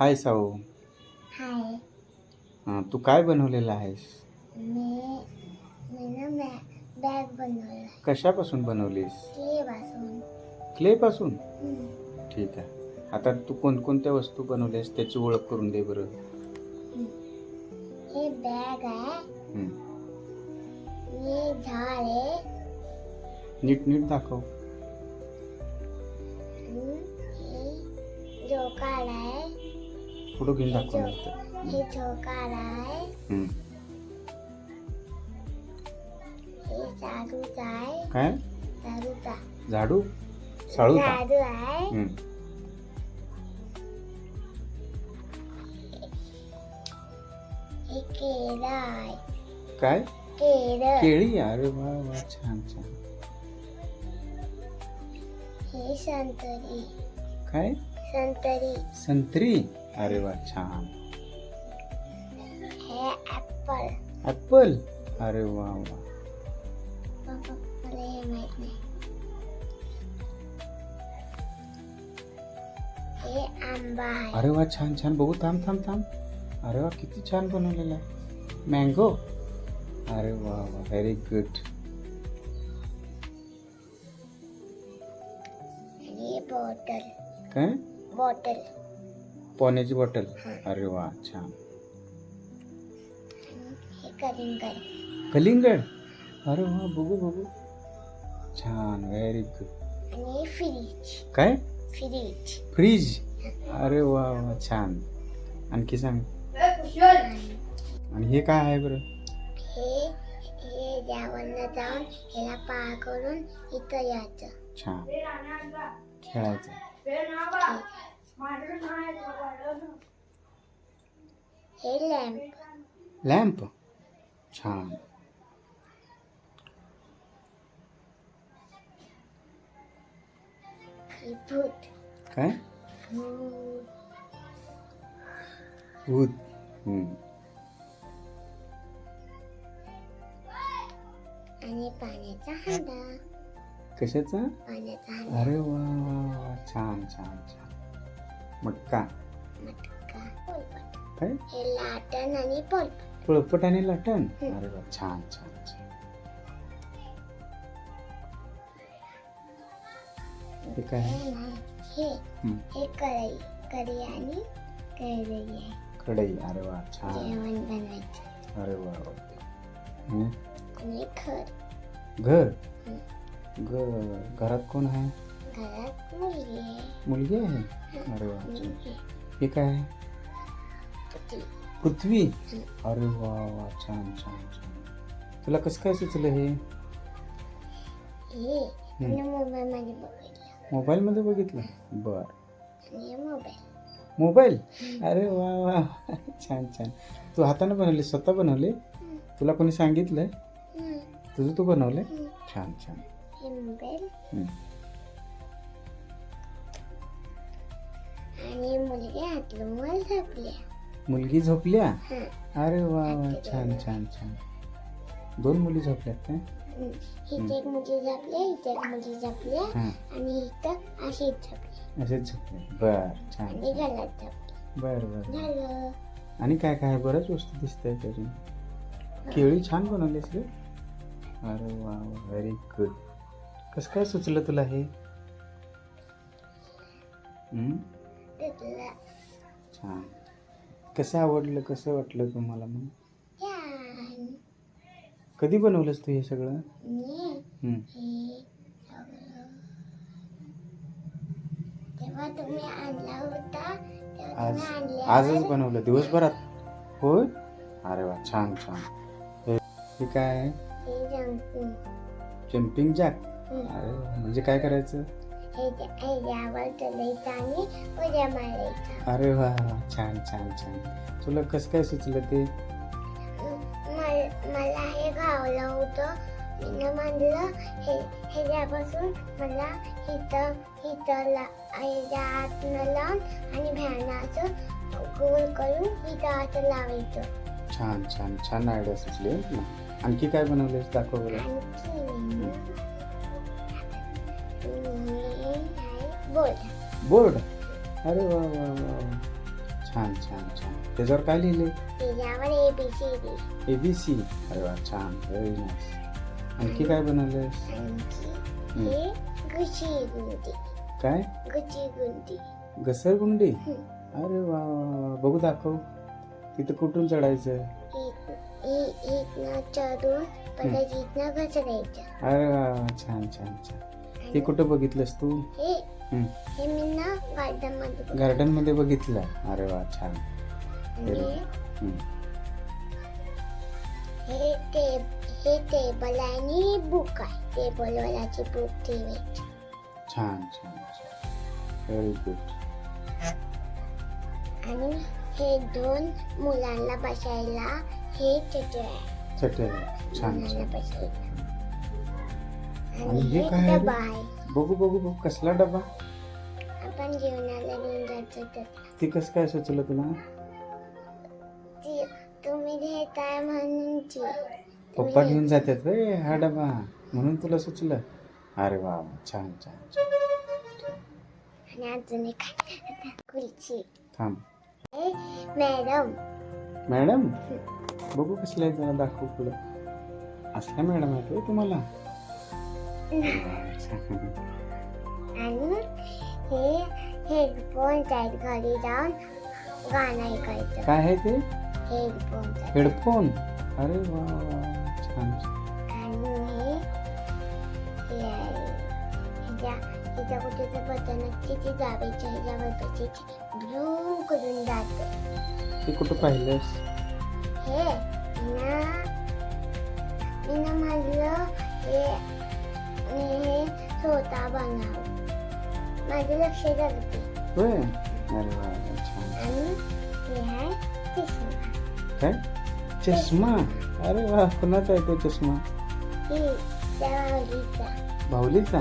हाय साऊ. हाय. तू काय बनवलेलं आहेस? मी ना बॅग बनवला कशापासून बनवलीस? क्ले पासून. क्लेपासून? ठीक आहे. आता तू कोणकोणत्या वस्तू बनवल्यास त्याची ओळख करून दे बरं. हे बॅग आहे. हे झाड आहे. नीट नीट दाखव. हे जोकाड आहे. पुढं घेऊन दाखव नंतर. हे जोकाड आहे. हे झाडूच आहे. काय? झाडूचा. झाडू? साळूचा? झाडू आहे. हे केळं आहे. काय? केळं. केळी? अरे वा वा, छान छान. हे संत्री. काय? संत्री. संत्री? अरे वा, छान. हे ऍपल. ऍपल? अरे वा वा. मला हे माहित नाही. हे आंबा आहे. अरे वा, छान छान. बघू, थांब थांब थांब. अरे वा, किती छान बनवलेलं आहे. मँगो? अरे वा वा, व्हेरी गुड. आणि हे बॉटल. काय? बॉटल. पाण्याची बॉटल? अरे वा, छान. हे कलिंगड. कलिंगड? अरे वा, बघू बघू. छान, व्हेरी गुड. आणि हे फ्रीज. काय? फ्रीज. फ्रीज? अरे वा वा, छान. आणखी सांग. आणि हे काय आहे बरं? हे जेवणला जाऊन ह्याला पार करून इथं यायचं. छान. खेळायचं. हे लॅम्प. लॅम्प? छान. हे भूत. काय? भूत. भूत. आणि पाण्याचा हांडा. कशाचा? पाण्याचा हांडा. अरे वा वा वा, छान छान छान. मटका? मटका. पोलपाट. काय? हे लाटण आणि पोलपाट. पोळपट आणि लाटण? अरे वा, छान छान छान. हे काय? हे कढई. कढई आणि कढई आहे. कढई? अरे वा, छान. जेवण बनवायचं. अरे वा वा. आणि घर. घर? घरात कोण आहे? घरात मुलगी आहे. मुलगी आहे? अरे वा, छान. हे काय आहे? पृथ्वी. पृथ्वी? अरे वा वा, छान छान छान. तुला कसं काय सुचलं हे? हे मोबाईल मध्ये बघितलं. मोबाईल मध्ये बघितलं? बर. आणि मोबाईल. मोबाईल? अरे वा वा, छान छान. तू हाताने बनवले? स्वतः बनवले? तुला कोणी सांगितलं? तुझं तू बनवले? छान छान. हे मोबाईल. आणि मुलगी हातलं मोबाईल झोपल्या. मुलगी झोपल्या? अरे वा वा, छान छान छान. दोन मुली झोपल्यात काय? हिथे एक मुलगी झोपली, इथे एक मुलगी झोपल्या आणि इथं अशीच झोपली. असेच झोपले? बर, छान. आणि घरात झोपली. बर बर. झालं. आणि काय काय? बऱ्याच वस्तू दिसत आहेत अजून. केळी छान बनवलीस रे. अरे वा, व्हेरी गुड. कसं काय सुचलं तुला हे? छान. कसं आवडलं? कसं वाटलं तुम्हाला? मग कधी बनवलंस तू हे सगळं? तेव्हा तुम्ही आणला होता. आजच बनवलं? दिवसभरात? होय? अरे वा, छान छान. हे काय आहे? Jumping jack? अरे वा, म्हणजे काय करायचं? उड्या मारायचा. अरे वा, छान छान छान. तुला कसं काय सुचलं ते? मला हे गावलं होतं. मी म्हणलं ह्याच्यापासून मला हिथं आतनं लावून आणि भ्यानाचं गोल करून हिथं आत लावायचं. छान छान छान आयडिया सुचली ना. आणखी काय बनवलेस? दाखव बरं. बोर्ड. बोर्ड? अरे वा वा वा, छान छान छान. त्याच्यावर काय लिहिले? त्याच्यावर ABCD. ABC. अरे वा छान, व्हेरी नाईस. आणखी काय बनवलंस? आणखी हे गुची काय? गुंडी. घसरगुंडी. अरे वा वा, बघू दाखव. तिथं कुठून चढायचं? इथनं चढून परत इथनं घसरायचं. अरे वा वा, छान छान छान. ते कुठं बघितलंस तू? हे मी ना गार्डन मध्ये बघितलं. अरे वा छान. हे टेबल आणि बुक आहे. टेबलवरची बुक ठेवायची. छान छान छान, व्हेरी गुड. आणि हे 2 मुलांना बसायला हे चटई आहे. चटई आहे. छान मुलांना छान. बसायला. आणि आणि हे हे काय आहे? डबा आहे. बघू बघू बघू, कसला डबा? आपण जेवणाला घेऊन जायचं तसला. ती कसं काय सुचलं तुला? तुम्ही घेताय म्हणून पप्पा घेऊन जातात रे हा डबा, म्हणून तुला सुचलं. अरे वा वा, छान छान छान. आणि अजून एक खुर्ची. थांब. मॅडम. मॅडम बघू कसल्या आहे, जरा दाखव पुढं. असल्या मॅडम आहेत होय तुम्हाला? आणि हे हेडफोन्स आहेत. घरी जाऊन गाणं ऐकायचं. काय आहे ते? हेडफोन्स आहेत. हेडफोन. अरे वा वा, छान छान. आणि हे आहे. हिच्या कुठेचं बटन असते ते दाबायचं. ह्याच्यावर बसायची. ब्लू करून जातं. ते कुठं पाहिलंस? हे मी म्हटलं हे स्वतः बनव. माझं लक्ष लागते. होय. अरे वा वा, छान. आणि हे आहे चष्मा. काय? चष्मा. अरे वा, कुणाचा आहे तो चष्मा? ही त्या माऊलीचा. बाहुलीचा.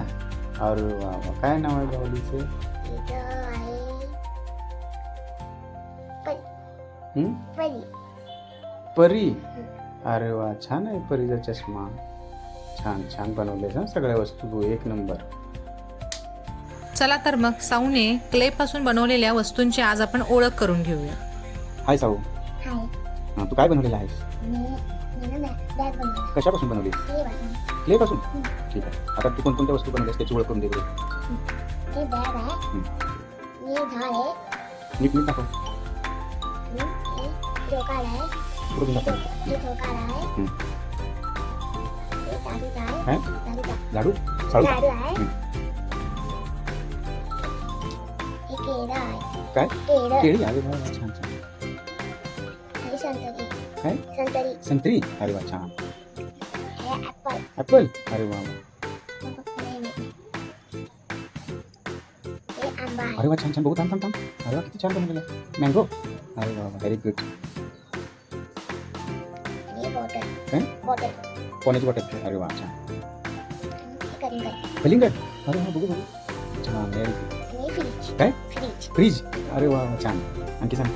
अरे वा वा, काय नाव आहे बाहुलीचं? इथं आहे परी. परी. अरे वा, छान आहे परीचा चष्मा. छान छान बनवले हा सगळ्या वस्तू, एक नंबर. चला तर मग साऊने क्ले पासून बनवलेल्या वस्तूंची आज आपण ओळख करून घेऊया. हाय साऊ. हाय. तू काय बनवलेलं आहेस? मी ना बॅग बनवली. कशापासून बनवली? क्ले पासून. ठीक आहे. आता तू कोणकोणत्या वस्तू बनवल्यास त्याची ओळख करून दे बरं. हे बॅग आहे. हे झाड आहे. नीट नीट दाखव. हे डोकाळ आहे. पुढे दाखव. हे डोकाळ आहे. हे झाडूच आहे. काय? झाडू. झाडू. झाडू आहे. हे केळं आहे. काय? केळं. केळी. अरे वा, छान छान. हे संत्री. काय? संत्री. संत्री. अरे वा, छान. हे ऍपल. ऍपल. अरे वा वा. हे आंबा आहे. अरे वा, छान छान. बघू, थांब थांब थांब. अरे वा, किती छान बनवलेलं आहे. मँगो. अरे वा वा, व्हेरी गुड. हे बॉटल. काय? बॉटल. पाण्याची बॉटल. अरे वा, छान. हे कलिंगड. कलिंगड. अरे वा, बघू बघू. छान, व्हेरी गुड. आणि हे फ्रीज. काय? फ्रीज. फ्रीज. अरे वा वा, छान. आणखी सांग.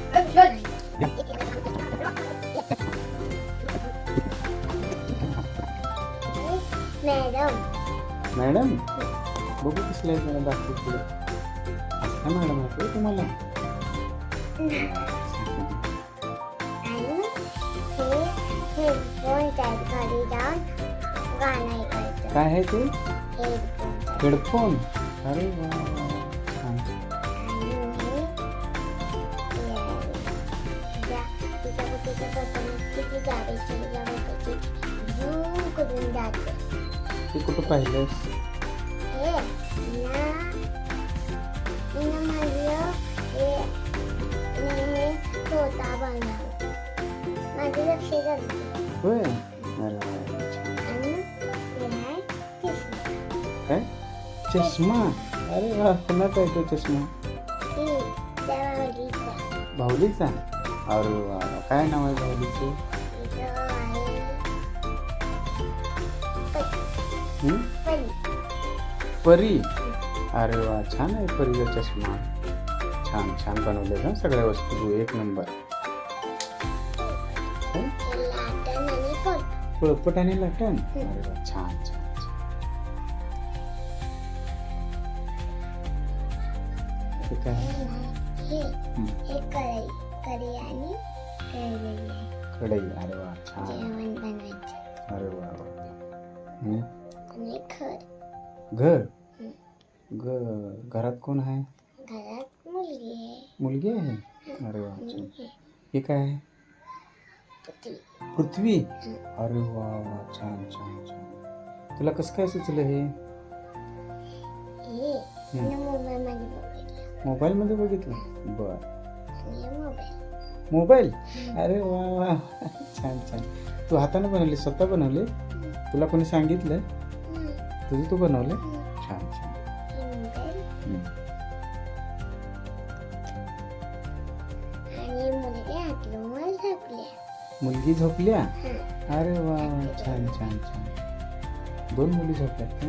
मॅडम. मॅडम बघू कसल्या आहे, जरा दाखव पुढे. असल्या मॅडम आहेत होय तुम्हाला? आणि हे हेडफोन्स आहेत. घरी जाऊन गाणं ऐकायचं. काय आहे ते? हेडफोन्स आहेत. हेडफोन. अरे वा वा, छान. आणि तिच्या कुठेचं बटन असते ते दाबायचं. ह्याच्यावर बसायची. ब्लू करून जातं. ते कुठं पाहिलंस? हे मी म्हटलं हे स्वतः बनव. माझं लक्ष लागते. होय. अरे वा वा, छान. आणि हे आहे चष्मा. काय? चष्मा. अरे वा, कुणाचा आहे तो चष्मा? ही त्या माऊलीचा. बाहुलीचा. अरे वा वा, काय नाव आहे बाहुलीचं? इथं आहे परी. परी. परी. अरे वा, छान आहे परीचा चष्मा. छान छान बनवले हा सगळ्या वस्तू, एक नंबर. हे लाटण आणि पळप. पोळपट आणि लाटण. अरे वा, छान छान छान. हे काय? हे हे कढई कढई आणि कढई आहे. कढई. अरे वा छान. जेवण बनवायचं. अरे वा वा. आणि घर. हं. घरात कोण आहे? घरात मुलगी आहे. मुलगी आहे. अरे वा आणि छान. हे काय आहे? पृथ्वी. पृथ्वी. हं. अरे वा वा छान छान छान. तुला कसं काय सुचलं हे? हे आणि मोबाईलमध्ये बघितलं. मोबाईलमध्ये बघितलं. बर. आणि हे मोबाईल. मोबाईल. अरे वा वा. छान छान. तू हाताने बनवले? स्वतः बनवले? तुला कोणी सांगितलं? हं. तुझं तू बनवलं? हं. छान छान. हे मोबाईल आणि मुलगी हातलं मला झोपल्या. मुलगी झोपल्या? हं. अरे वा वा छान छान छान. 2 मुली झोपल्यात का?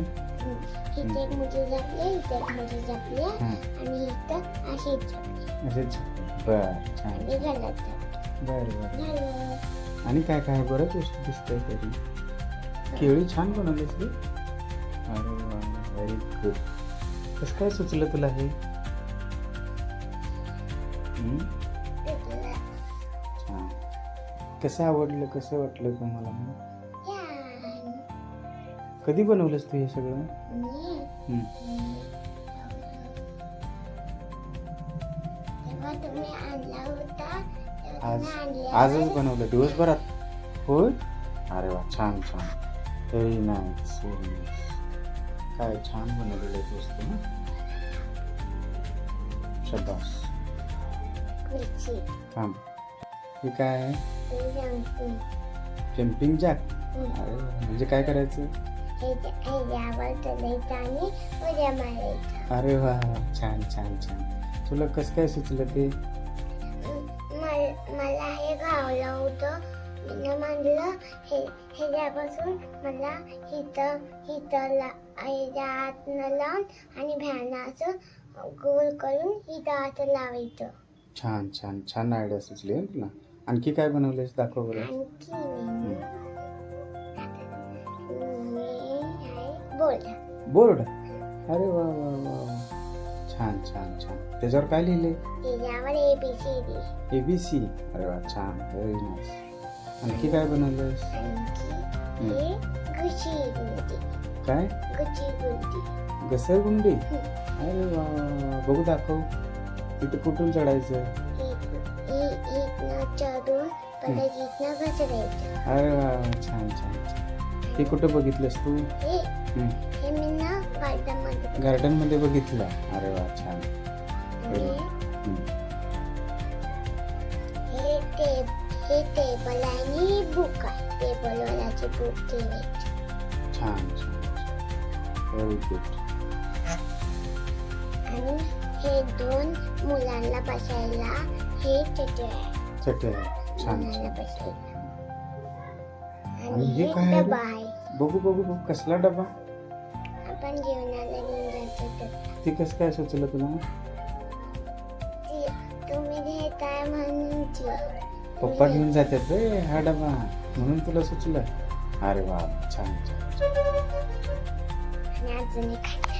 इथे एक मुलगी झोपली, इथे एक मुलगी झोपली हां. आणि इथं अशीच झोपली असेच. बर छान. आणि घरात झोपली. बर बर. झालं. आणि काय काय बरंच वस्तू दिसतंय तरी. केळी छान बनवलीस रे. अरे वा व्हेरी गुड. कसं काय सुचलं तुला हे? घेतलं. छान. कसं आवडलं, कसं वाटलं तुम्हाला? छान. कधी बनवलंस तू हे सगळं? मी हं. तेव्हा तुम्ही आणला होता तेव्हा आज तुम्ही आणल्यावर आजच बनवलं दिवसभरात? होय. अरे वा छान छान. Very nice very nice. काय छान बनवलेलं आहे वस्तू ना. शाबास. खुर्ची. थांब. हे काय आहे? ते जंपिंग. Jumping jack. अरे वा. म्हणजे काय करायचं? ह्यावर चढायचं आणि उड्या मारायचं. अरे वा छान छान छान. तुला कसं काय सुचलं ते? मला हे गावलं होतं. मी म्हणलं ह्याच्यापासून मला हिथं आतनं लावून आणि भ्यानं असं गोल करून हिथं आत लावायचं. छान छान छान आयडिया सुचली आहे तुला. आणखी काय बनवलेस दाखव बरं. आणखी बोर्ड. बोर्ड. अरे वा वा वा. छान छान छान. त्याच्यावर काय लिहिले? त्याच्यावर ABCD. ABC. अरे वा छान व्हेरी नाईस. आणखी काय बनवलंस? आणखी हे गुची गुंडी. काय? गुची गुंडी. घसरगुंडी. अरे वा वा वा. बघू दाखव. तिथे कुठून चढायचं? इथनं चढून परत इथनं घसरायचं. अरे वा वा छान छान छान. हे कुठं बघितलंस तू? हे मी ना गार्डनमध्ये. गार्डन मध्ये बघितलं. अरे वा छान. आणि हं. हे टेबल आणि बुक आहे. टेबलवरची बुक ठेवायची. छान छान व्हेरी गुड. आणि हे 2 मुलांना बसायला हे चटई आहे. चटई. छान मुलांना छान. बसायला. आणि आणि हे हे काय आहे? डबा आहे. बघू बघू बघू. कसला डबा? आपण जेवणाला घेऊन जातो तर. ते कसं काय सुचलं तुला? तुम्ही घेताय म्हणून पप्पा घेऊन जातात रे हा डबा म्हणून तुला सुचलं. अरे वा छान छान. आणि अजून एक आहे.